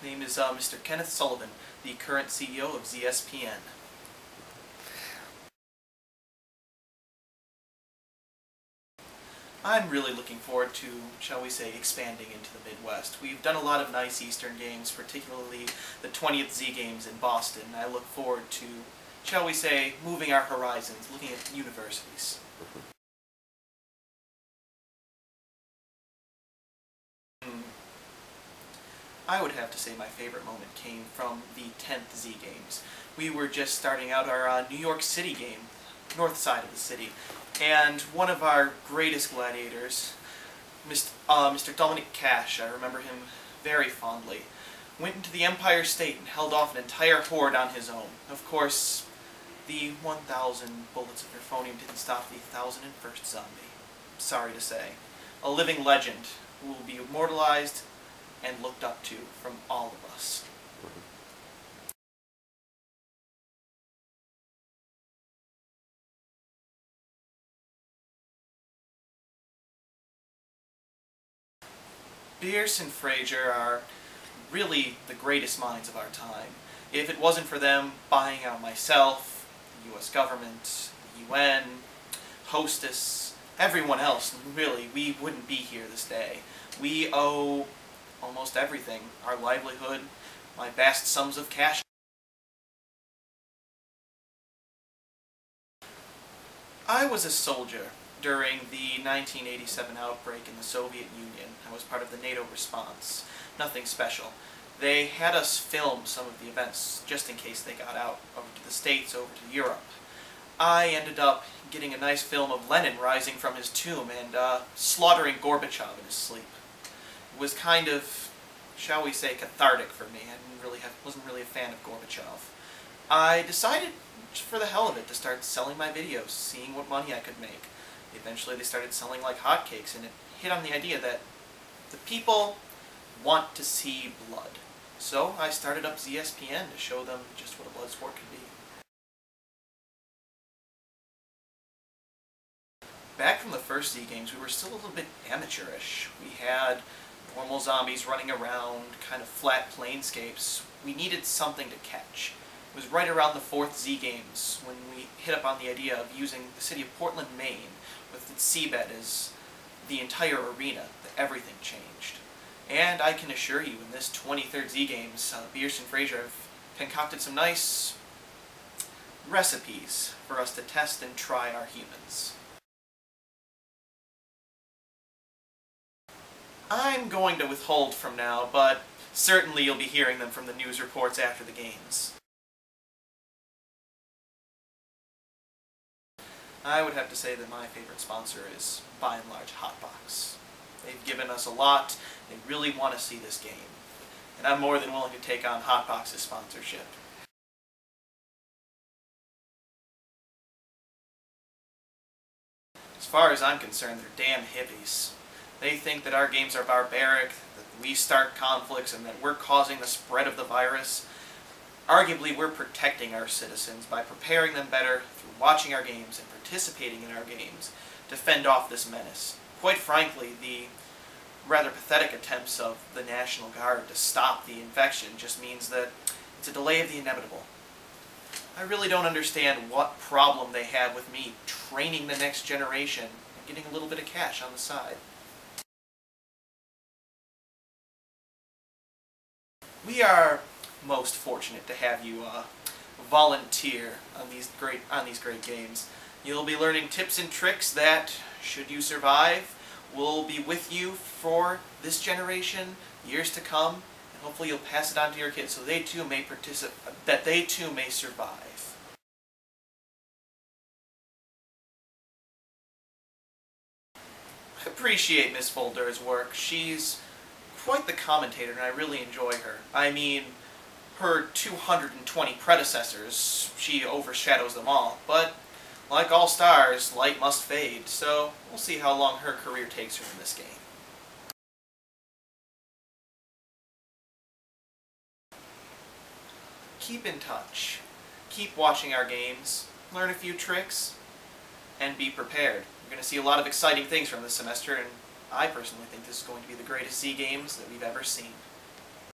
Name is Mr. Kenneth Sullivan, the current CEO of ZSPN. I'm really looking forward to, shall we say, expanding into the Midwest. We've done a lot of nice Eastern games, particularly the 20th Z Games in Boston. I look forward to, shall we say, moving our horizons, looking at universities. I would have to say my favorite moment came from the 10th Z Games. We were just starting out our New York City game, north side of the city, and one of our greatest gladiators, Mr. Dominic Cash, I remember him very fondly, went into the Empire State and held off an entire horde on his own. Of course, the 1,000 bullets of euphonium didn't stop the 1,001st zombie. Sorry to say. A living legend who will be immortalized and looked up to from all of us. Bierce and Fraser are really the greatest minds of our time. If it wasn't for them buying out myself, the US government, the UN, Hostess, everyone else, really, we wouldn't be here this day. We owe almost everything. Our livelihood, my vast sums of cash. I was a soldier during the 1987 outbreak in the Soviet Union. I was part of the NATO response. Nothing special. They had us film some of the events just in case they got out over to the States, over to Europe. I ended up getting a nice film of Lenin rising from his tomb and slaughtering Gorbachev in his sleep. It was kind of, shall we say, cathartic for me. I wasn't really a fan of Gorbachev. I decided, for the hell of it, to start selling my videos, seeing what money I could make. Eventually they started selling like hotcakes, and it hit on the idea that the people want to see blood. So I started up ZSPN to show them just what a blood sport could be. Back from the first Z Games, we were still a little bit amateurish. We had normal zombies running around, kind of flat planescapes. We needed something to catch. It was right around the 4th Z Games when we hit up on the idea of using the city of Portland, Maine, with its seabed as the entire arena, that everything changed. And I can assure you, in this 23rd Z Games, Bierce and Fraser have concocted some nice recipes for us to test and try our humans. I'm going to withhold from now, but certainly you'll be hearing them from the news reports after the games. I would have to say that my favorite sponsor is, by and large, Hotbox. They've given us a lot. They really want to see this game. And I'm more than willing to take on Hotbox's sponsorship. As far as I'm concerned, they're damn hippies. They think that our games are barbaric, that we start conflicts, and that we're causing the spread of the virus. Arguably, we're protecting our citizens by preparing them better through watching our games and participating in our games to fend off this menace. Quite frankly, the rather pathetic attempts of the National Guard to stop the infection just means that it's a delay of the inevitable. I really don't understand what problem they have with me training the next generation and getting a little bit of cash on the side. We are most fortunate to have you volunteer on these great games. You'll be learning tips and tricks that, should you survive, will be with you for this generation, years to come, and hopefully you'll pass it on to your kids so they too may that they too may survive. I appreciate Miss Folder's work. She's quite the commentator, and I really enjoy her. I mean, her 220 predecessors, she overshadows them all, but like all stars, light must fade, so we'll see how long her career takes her in this game. Keep in touch. Keep watching our games, learn a few tricks, and be prepared. You're going to see a lot of exciting things from this semester, and I personally think this is going to be the greatest Z Games that we've ever seen.